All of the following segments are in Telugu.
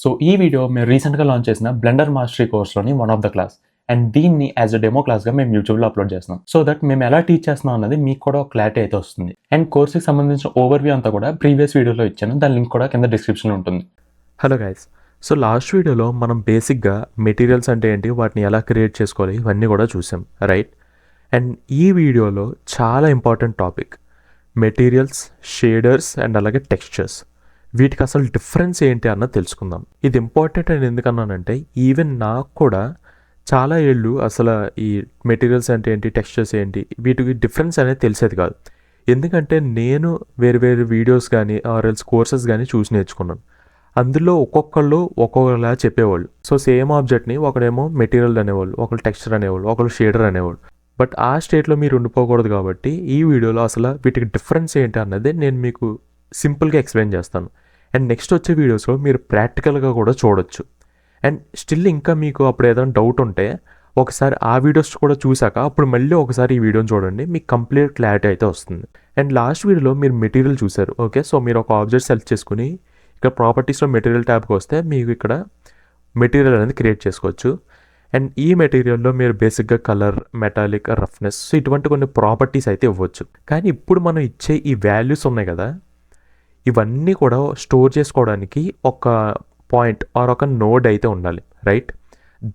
సో ఈ వీడియో మేము రీసెంట్గా లాంచ్ చేసిన బ్లెండర్ మాస్టరీ కోర్స్లోని one of the class and దీన్ని యాజ్ అ డెమో క్లాస్గా మేము యూట్యూబ్లో అప్లోడ్ చేస్తున్నాం. సో దట్ మేము ఎలా టీచ్ చేస్తున్నాం అన్నది మీకు కూడా ఒక క్లారిటీ అయితే వస్తుంది. అండ్ కోర్స్కి సంబంధించిన ఓవర్వ్యూ అంతా కూడా ప్రీవియస్ వీడియోలో ఇచ్చాను, దాని లింక్ కూడా కింద డిస్క్రిప్షన్లో ఉంటుంది. హలో గైస్, సో లాస్ట్ వీడియోలో మనం బేసిక్గా మెటీరియల్స్ అంటే ఏంటి, వాటిని ఎలా క్రియేట్ చేసుకోవాలి, ఇవన్నీ కూడా చూసాం, రైట్? అండ్ ఈ వీడియోలో చాలా important topic materials, shaders and అలాగే టెక్స్చర్స్. వీటికి అసలు డిఫరెన్స్ ఏంటి అన్నది తెలుసుకుందాం. ఇది ఇంపార్టెంట్ అని ఎందుకన్నానంటే ఈవెన్ నాకు కూడా చాలా ఏళ్ళు అసలు ఈ మెటీరియల్స్ అంటే ఏంటి, టెక్స్చర్స్ ఏంటి, వీటికి డిఫరెన్స్ అనేది తెలిసేది కాదు. ఎందుకంటే నేను వేరు వీడియోస్ కానీ ఆర్ఎల్స్ కోర్సెస్ కానీ చూసి నేర్చుకున్నాను. అందులో ఒక్కొక్కళ్ళు ఒక్కొక్కలా చెప్పేవాళ్ళు. సో సేమ్ ఆబ్జెక్ట్ని ఒకడేమో మెటీరియల్ అనేవాళ్ళు, ఒకళ్ళు టెక్స్చర్ అనేవాళ్ళు, ఒకళ్ళు షేడర్ అనేవాళ్ళు. బట్ ఆ స్టేట్లో మీరు ఉండిపోకూడదు కాబట్టి ఈ వీడియోలో అసలు వీటికి డిఫరెన్స్ ఏంటి అన్నది నేను మీకు సింపుల్గా ఎక్స్ప్లెయిన్ చేస్తాను. అండ్ నెక్స్ట్ వచ్చే వీడియోస్లో మీరు ప్రాక్టికల్గా కూడా చూడొచ్చు. అండ్ స్టిల్ ఇంకా మీకు అప్పుడు ఏదైనా డౌట్ ఉంటే ఒకసారి ఆ వీడియోస్ కూడా చూసాక అప్పుడు మళ్ళీ ఒకసారి ఈ వీడియోని చూడండి, మీకు కంప్లీట్ క్లారిటీ అయితే వస్తుంది. అండ్ లాస్ట్ వీడియోలో మీరు మెటీరియల్ చూసారు, ఓకే? సో మీరు ఒక ఆబ్జెక్ట్ సెలెక్ట్ చేసుకుని ఇక్కడ ప్రాపర్టీస్లో మెటీరియల్ ట్యాబ్కి వస్తే మీకు ఇక్కడ మెటీరియల్ అనేది క్రియేట్ చేసుకోవచ్చు. అండ్ ఈ మెటీరియల్లో మీరు బేసిక్గా కలర్, మెటాలిక్, రఫ్నెస్, సో ఇటువంటి కొన్ని ప్రాపర్టీస్ అయితే ఇవ్వచ్చు. కానీ ఇప్పుడు మనం ఇచ్చే ఈ వాల్యూస్ ఉన్నాయి కదా, ఇవన్నీ కూడా స్టోర్ చేసుకోవడానికి ఒక పాయింట్ ఆర్ ఒక నోడ్ అయితే ఉండాలి, రైట్?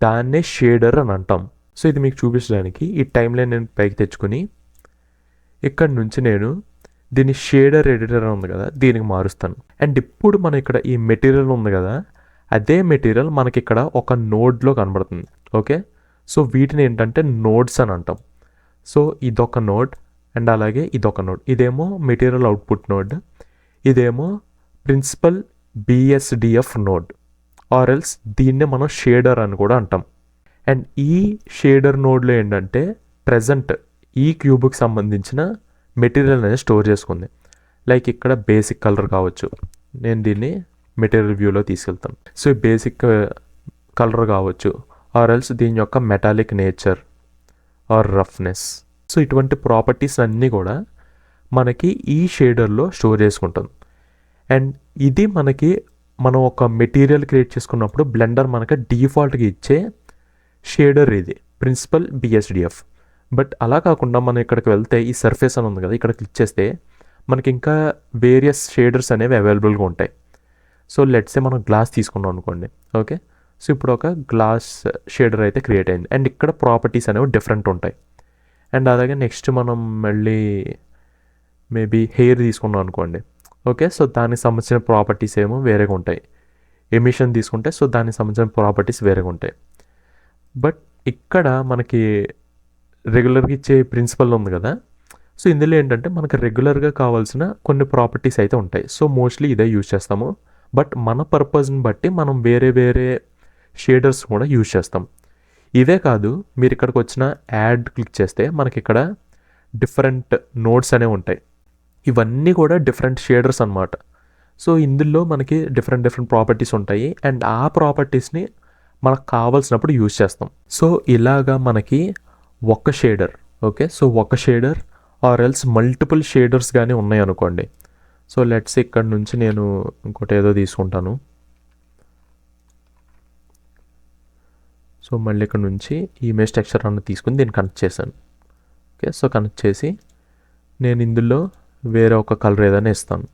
దాన్నే షేడర్ అని అంటాం. సో ఇది మీకు చూపించడానికి ఈ టైం లైన్ నేను పైకి తెచ్చుకుని ఇక్కడ నుంచి నేను దీన్ని షేడర్ ఎడిటర్ ఉంది కదా, దీనికి మారుస్తాను. అండ్ ఇప్పుడు మనం ఇక్కడ ఈ మెటీరియల్ ఉంది కదా, అదే మెటీరియల్ మనకి ఇక్కడ ఒక నోడ్లో కనబడుతుంది, ఓకే? సో వీటిని ఏంటంటే నోడ్స్ అని అంటాం. సో ఇదొక నోడ్ అండ్ అలాగే ఇదొక నోడ్. ఇదేమో మెటీరియల్ అవుట్పుట్ నోడ్, ఇదేమో principal BSDF node, or else దీన్నే మనం షేడర్ అని కూడా అంటాం. అండ్ ఈ షేడర్ నోడ్లో ఏంటంటే ప్రజెంట్ ఈ క్యూబ్కి సంబంధించిన మెటీరియల్ అనేది స్టోర్ చేసుకుంది. లైక్ ఇక్కడ బేసిక్ కలర్ కావచ్చు, నేను దీన్ని మెటీరియల్ వ్యూలో తీసుకెళ్తాను. సో ఈ బేసిక్ కలర్ కావచ్చు, ఆర్ ఎల్స్ దీని యొక్క metallic nature or roughness. So ఇటువంటి ప్రాపర్టీస్ అన్నీ కూడా మనకి ఈ షేడర్లో స్టోర్ చేసుకుంటుంది. అండ్ ఇది మనకి మనం ఒక మెటీరియల్ క్రియేట్ చేసుకున్నప్పుడు బ్లెండర్ మనకి డిఫాల్ట్గా ఇచ్చే షేడర్ ఇది ప్రిన్సిపల్ BSDF. బట్ అలా కాకుండా మనం ఇక్కడికి వెళ్తే ఈ సర్ఫేస్ అని ఉంది కదా, ఇక్కడ క్లిక్ చేస్తే మనకి ఇంకా వేరియస్ షేడర్స్ అనేవి అవైలబుల్గా ఉంటాయి. సో లెట్సే మనం గ్లాస్ తీసుకున్నాం అనుకోండి, ఓకే? సో ఇప్పుడు ఒక గ్లాస్ షేడర్ అయితే క్రియేట్ అయింది. అండ్ ఇక్కడ ప్రాపర్టీస్ అనేవి డిఫరెంట్ ఉంటాయి. అండ్ అలాగే నెక్స్ట్ మనం మళ్ళీ మేబీ హెయిర్ తీసుకున్నాం అనుకోండి, ఓకే? సో దానికి సంబంధించిన ప్రాపర్టీస్ ఏమో వేరేగా ఉంటాయి. ఎమిషన్ తీసుకుంటే సో దానికి సంబంధించిన ప్రాపర్టీస్ వేరేగా ఉంటాయి. బట్ ఇక్కడ మనకి రెగ్యులర్గా ఇచ్చే ప్రిన్సిపల్ ఉంది కదా, సో ఇందులో ఏంటంటే మనకు రెగ్యులర్గా కావాల్సిన కొన్ని ప్రాపర్టీస్ అయితే ఉంటాయి. సో మోస్ట్లీ ఇదే యూజ్ చేస్తాము. బట్ మన పర్పస్ని బట్టి మనం వేరే షేడర్స్ కూడా యూజ్ చేస్తాం. ఇదే కాదు, మీరు ఇక్కడికి వచ్చిన యాడ్ క్లిక్ చేస్తే మనకి ఇక్కడ డిఫరెంట్ నోడ్స్ అనేవి ఉంటాయి. ఇవన్నీ కూడా డిఫరెంట్ షేడర్స్ అనమాట. సో ఇందులో మనకి డిఫరెంట్ ప్రాపర్టీస్ ఉంటాయి. అండ్ ఆ ప్రాపర్టీస్ని మనకు కావాల్సినప్పుడు యూజ్ చేస్తాం. సో ఇలాగా మనకి ఒక షేడర్, ఓకే? సో ఒక shader or else multiple shaders కానీ ఉన్నాయి అనుకోండి. సో లెట్స్ ఇక్కడ నుంచి నేను ఇంకోటి ఏదో తీసుకుంటాను. సో మళ్ళీ ఇక్కడ నుంచి ఇమేజ్ టెక్స్చర్ అన్న తీసుకుని దీన్ని కనెక్ట్ చేశాను, ఓకే? సో కనెక్ట్ చేసి నేను ఇందులో వేరే ఒక కలర్ ఏదైనా ఇస్తాను.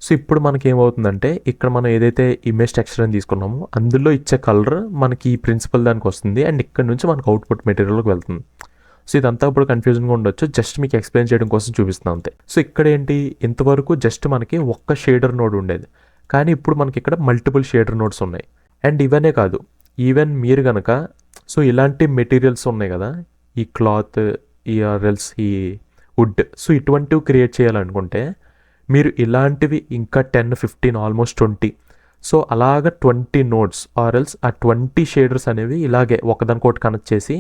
సో ఇప్పుడు మనకి ఏమవుతుందంటే ఇక్కడ మనం ఏదైతే ఇమేజ్ టెక్స్చర్ అని తీసుకున్నామో అందులో ఇచ్చే కలర్ మనకి ఈ ప్రిన్సిపల్ దానికి వస్తుంది. అండ్ ఇక్కడ నుంచి మనకు అవుట్పుట్ మెటీరియల్కి వెళ్తుంది. సో ఇదంతా ఇప్పుడు కన్ఫ్యూజన్గా ఉండొచ్చు, జస్ట్ మీకు ఎక్స్ప్లెయిన్ చేయడం కోసం చూపిస్తున్నాను అంతే. సో ఇక్కడ ఏంటి, ఇంతవరకు జస్ట్ మనకి ఒక్క షేడర్ నోడ్ ఉండేది, కానీ ఇప్పుడు మనకి ఇక్కడ మల్టిపుల్ షేడర్ నోడ్స్ ఉన్నాయి. అండ్ ఇవనే కాదు, ఈవెన్ మీరు కనుక సో ఇలాంటి మెటీరియల్స్ ఉన్నాయి కదా, ఈ క్లాత్, ఈ ఆర్ఎల్స్ ఈ వుడ్, సో ఇటువంటివి క్రియేట్ చేయాలనుకుంటే మీరు ఇలాంటివి ఇంకా 10, 15 ఆల్మోస్ట్ 20, సో అలాగ 20 నోడ్స్ ఆర్ఎల్స్ ఆ 20 షేడర్స్ అనేవి ఇలాగే ఒకదానికొకటి కనెక్ట్ చేసి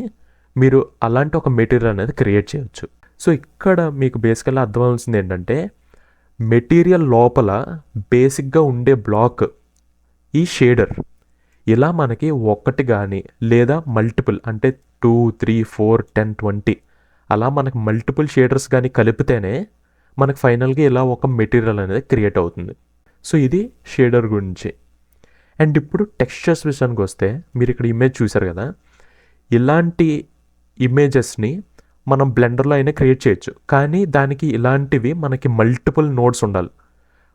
మీరు అలాంటి ఒక మెటీరియల్ అనేది క్రియేట్ చేయొచ్చు. సో ఇక్కడ మీకు బేసికల్గా అర్థమవుతుంది ఏంటంటే మెటీరియల్ లోపల బేసిక్గా ఉండే బ్లాక్ ఈ షేడర్. ఇలా మనకి ఒకటి కానీ లేదా మల్టిపుల్ అంటే 2, 3, 4, 10, 20 అలా మనకి మల్టిపుల్ షేడర్స్ కానీ కలిపితేనే మనకు ఫైనల్గా ఇలా ఒక మెటీరియల్ అనేది క్రియేట్ అవుతుంది. సో ఇది షేడర్ గురించి. అండ్ ఇప్పుడు టెక్స్చర్స్ విషయానికి వస్తే మీరు ఇక్కడ ఇమేజ్ చూసారు కదా, ఇలాంటి ఇమేజెస్ని మనం బ్లెండర్లో అయినా క్రియేట్ చేయొచ్చు. కానీ దానికి ఇలాంటివి మనకి మల్టిపుల్ నోడ్స్ ఉండాలి,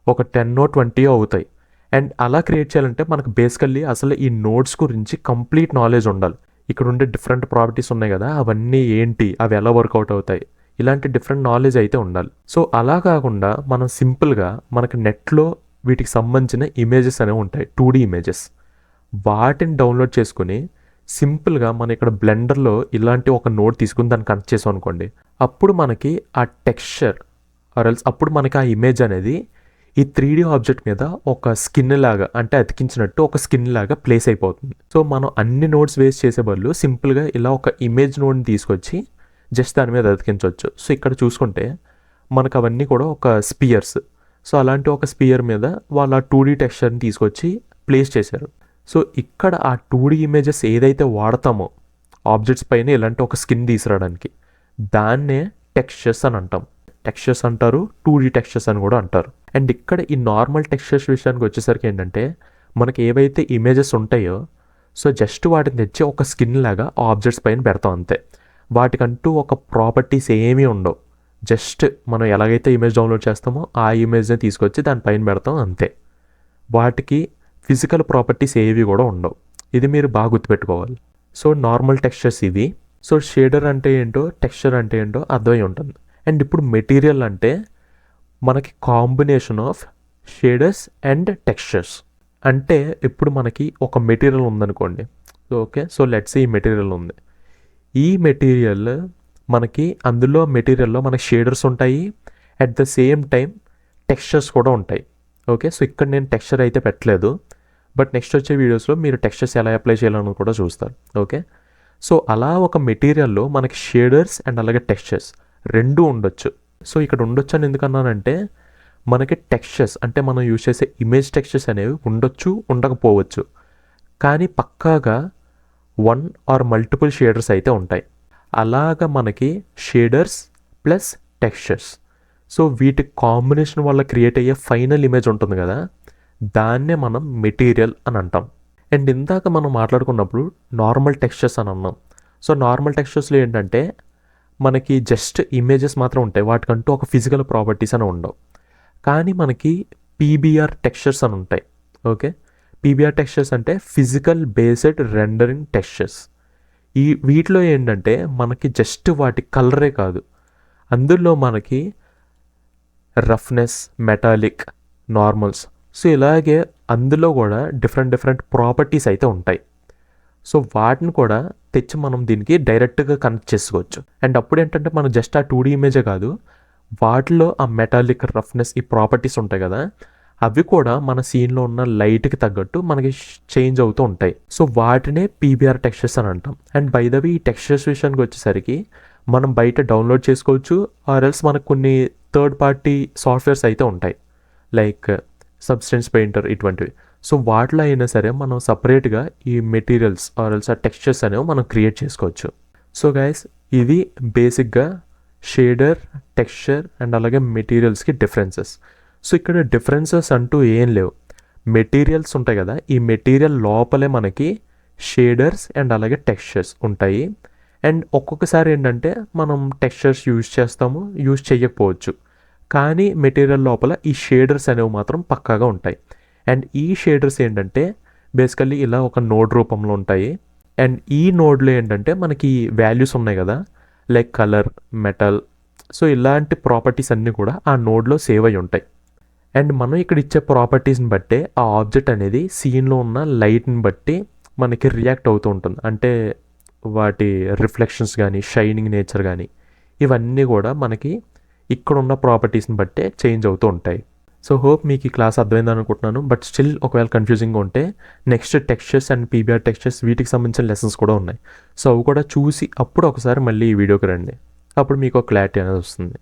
ఒక 10 20 అవుతాయి. అండ్ అలా క్రియేట్ చేయాలంటే మనకు బేసికల్లీ అసలు ఈ నోడ్స్ గురించి కంప్లీట్ నాలెడ్జ్ ఉండాలి. ఇక్కడ ఉండే డిఫరెంట్ ప్రాపర్టీస్ ఉన్నాయి కదా, అవన్నీ ఏంటి, అవి ఎలా వర్కౌట్ అవుతాయి, ఇలాంటి డిఫరెంట్ నాలెడ్జ్ అయితే ఉండాలి. సో అలా కాకుండా మనం సింపుల్గా మనకి నెట్లో వీటికి సంబంధించిన ఇమేజెస్ అనేవి ఉంటాయి, 2D ఇమేజెస్. వాటిని డౌన్లోడ్ చేసుకుని సింపుల్గా మనం ఇక్కడ బ్లెండర్లో ఇలాంటి ఒక నోడ్ తీసుకుని దాన్ని కనెక్ట్ చేసాం అనుకోండి, అప్పుడు మనకి ఆ టెక్స్చర్ ఆర్ఎల్స్ అప్పుడు మనకి ఆ ఇమేజ్ అనేది ఈ 3D ఆబ్జెక్ట్ మీద ఒక స్కిన్ లాగా, అంటే అతికించినట్టు ఒక స్కిన్ లాగా ప్లేస్ అయిపోతుంది. సో మనం అన్ని నోడ్స్ వేస్ట్ చేసే బదులు సింపుల్గా ఇలా ఒక ఇమేజ్ నోడ్ని తీసుకొచ్చి జస్ట్ దాని మీద అతికించవచ్చు. సో ఇక్కడ చూసుకుంటే మనకు అవన్నీ కూడా ఒక స్పియర్స్. సో అలాంటి ఒక స్పియర్ మీద వాళ్ళు ఆ 2D టెక్స్చర్ని తీసుకొచ్చి ప్లేస్ చేశారు. సో ఇక్కడ ఆ 2D ఇమేజెస్ ఏదైతే వాడతామో ఆబ్జెక్ట్స్ పైన ఇలాంటి ఒక స్కిన్ తీసుకురావడానికి, దాన్నే టెక్స్చర్స్ అని అంటాం. టెక్స్చర్స్ అంటారు, 2D టెక్స్చర్స్ అని కూడా అంటారు. అండ్ ఇక్కడ ఈ నార్మల్ టెక్స్చర్స్ విషయానికి వచ్చేసరికి ఏంటంటే మనకి ఏవైతే ఇమేజెస్ ఉంటాయో సో జస్ట్ వాటిని తెచ్చి ఒక స్కిన్ లాగా ఆబ్జెక్ట్స్ పైన పెడతాం అంతే. వాటికంటూ ఒక ప్రాపర్టీస్ ఏమీ ఉండవు. జస్ట్ మనం ఎలాగైతే ఇమేజ్ డౌన్లోడ్ చేస్తామో ఆ ఇమేజ్ని తీసుకొచ్చి దానిపైన పెడతాం అంతే. వాటికి ఫిజికల్ ప్రాపర్టీస్ ఏవి కూడా ఉండవు. ఇది మీరు బాగా గుర్తుపెట్టుకోవాలి. సో నార్మల్ టెక్స్చర్స్ ఇవి. సో షేడర్ అంటే ఏంటో, టెక్స్చర్ అంటే ఏంటో అర్థమై ఉంటుంది. అండ్ ఇప్పుడు మెటీరియల్ అంటే మనకి combination of shaders and textures. అంటే ఇప్పుడు మనకి ఒక మెటీరియల్ ఉందనుకోండి, ఓకే. సో లెట్స్ ఈ మెటీరియల్ ఉంది. ఈ మెటీరియల్ మనకి అందులో మెటీరియల్లో మనకి షేడర్స్ ఉంటాయి, at the same time textures కూడా ఉంటాయి. ఓకే. సో ఇక్కడ నేను టెక్స్చర్ అయితే పెట్టలేదు, బట్ నెక్స్ట్ వచ్చే వీడియోస్లో మీరు టెక్స్చర్స్ ఎలా అప్లై చేయాలని కూడా చూస్తారు. ఓకే. సో అలా ఒక మెటీరియల్లో మనకి షేడర్స్ అండ్ అలాగే టెక్స్చర్స్ రెండూ ఉండొచ్చు. సో ఇక్కడ ఉండొచ్చు అని ఎందుకన్నానంటే మనకి టెక్స్చర్స్ అంటే మనం యూజ్ చేసే ఇమేజ్ టెక్స్చర్స్ అనేవి ఉండొచ్చు, ఉండకపోవచ్చు. కానీ పక్కాగా 1 or మల్టిపుల్ షేడర్స్ అయితే ఉంటాయి. అలాగా మనకి షేడర్స్ ప్లస్ టెక్స్చర్స్, సో వీటి కాంబినేషన్ వల్ల క్రియేట్ అయ్యే ఫైనల్ ఇమేజ్ ఉంటుంది కదా, దాన్నే మనం మెటీరియల్ అని అంటాం. అండ్ ఇందాక మనం మాట్లాడుకున్నప్పుడు నార్మల్ టెక్స్చర్స్ అని అన్నాం. సో నార్మల్ టెక్స్చర్స్లో ఏంటంటే మనకి జస్ట్ ఇమేజెస్ మాత్రం ఉంటాయి, వాటికంటూ ఒక ఫిజికల్ ప్రాపర్టీస్ అని ఉండవు. కానీ మనకి పీబీఆర్ టెక్స్చర్స్ అని ఉంటాయి. ఓకే. పీబీఆర్ టెక్స్చర్స్ అంటే ఫిజికల్ బేస్డ్ రెండరింగ్ టెక్స్చర్స్. వీటిలో ఏంటంటే మనకి జస్ట్ వాటి కలరే కాదు, అందులో మనకి రఫ్నెస్, మెటాలిక్, నార్మల్స్, సో ఇలాగే అందులో కూడా డిఫరెంట్ ప్రాపర్టీస్ అయితే ఉంటాయి. సో వాటిని కూడా తెచ్చి మనం దీనికి డైరెక్ట్గా కనెక్ట్ చేసుకోవచ్చు. అండ్ అప్పుడు ఏంటంటే మనం జస్ట్ ఆ 2D ఇమేజే కాదు, వాటిలో ఆ మెటాలిక్, రఫ్నెస్, ఈ ప్రాపర్టీస్ ఉంటాయి కదా, అవి కూడా మన సీన్లో ఉన్న లైట్కి తగ్గట్టు మనకి చేంజ్ అవుతూ ఉంటాయి. సో వాటినే పీబీఆర్ టెక్స్చర్స్ అని అంటాం. అండ్ బై ద వే ఈ టెక్స్చర్స్ విషయానికి వచ్చేసరికి మనం బయట డౌన్లోడ్ చేసుకోవచ్చు, ఆర్ ఎల్స్ మనకు కొన్ని థర్డ్ పార్టీ సాఫ్ట్వేర్స్ అయితే ఉంటాయి, లైక్ సబ్స్టెన్స్ పెయింటర్ ఇటువంటివి. సో వాటిలో అయినా సరే మనం సపరేట్గా ఈ మెటీరియల్స్ ఆర్ ఎల్స్ ఆ టెక్స్చర్స్ అనేవి మనం క్రియేట్ చేసుకోవచ్చు. సో గైస్, ఇది బేసిక్గా షేడర్, టెక్స్చర్ అండ్ అలాగే మెటీరియల్స్కి డిఫరెన్సెస్. సో ఇక్కడ డిఫరెన్సెస్ అంటూ ఏం లేవు. మెటీరియల్స్ ఉంటాయి కదా, ఈ మెటీరియల్ లోపలే మనకి షేడర్స్ అండ్ అలాగే టెక్స్చర్స్ ఉంటాయి. అండ్ ఒక్కొక్కసారి ఏంటంటే మనం టెక్స్చర్స్ యూజ్ చేస్తాము, యూజ్ చేయకపోవచ్చు. కానీ మెటీరియల్ లోపల ఈ షేడర్స్ అనేవి మాత్రం పక్కాగా ఉంటాయి. అండ్ ఈ షేడర్స్ ఏంటంటే బేసికల్లీ ఇలా ఒక నోడ్ రూపంలో ఉంటాయి. అండ్ ఈ నోడ్లో ఏంటంటే మనకి వాల్యూస్ ఉన్నాయి కదా, లైక్ కలర్, మెటల్, సో ఇలాంటి ప్రాపర్టీస్ అన్నీ కూడా ఆ నోడ్లో సేవ్ అయి ఉంటాయి. అండ్ మనం ఇక్కడ ఇచ్చే ప్రాపర్టీస్ని బట్టే ఆ ఆబ్జెక్ట్ అనేది సీన్లో ఉన్న లైట్ని బట్టి మనకి రియాక్ట్ అవుతూ ఉంటుంది. అంటే వాటి రిఫ్లెక్షన్స్ కానీ, షైనింగ్ నేచర్ కానీ, ఇవన్నీ కూడా మనకి ఇక్కడ ఉన్న ప్రాపర్టీస్ని బట్టే చేంజ్ అవుతూ ఉంటాయి. సో హోప్ మీకు ఈ క్లాస్ అర్థమైందని అనుకుంటున్నాను. బట్ స్టిల్ ఒకవేళ కన్ఫ్యూజింగ్గా ఉంటే next textures and PBR textures వీటికి సంబంధించిన లెసన్స్ కూడా ఉన్నాయి. సో అవి కూడా చూసి అప్పుడు ఒకసారి మళ్ళీ ఈ వీడియోకి రండి, అప్పుడు మీకు క్లారిటీ అనేది వస్తుంది.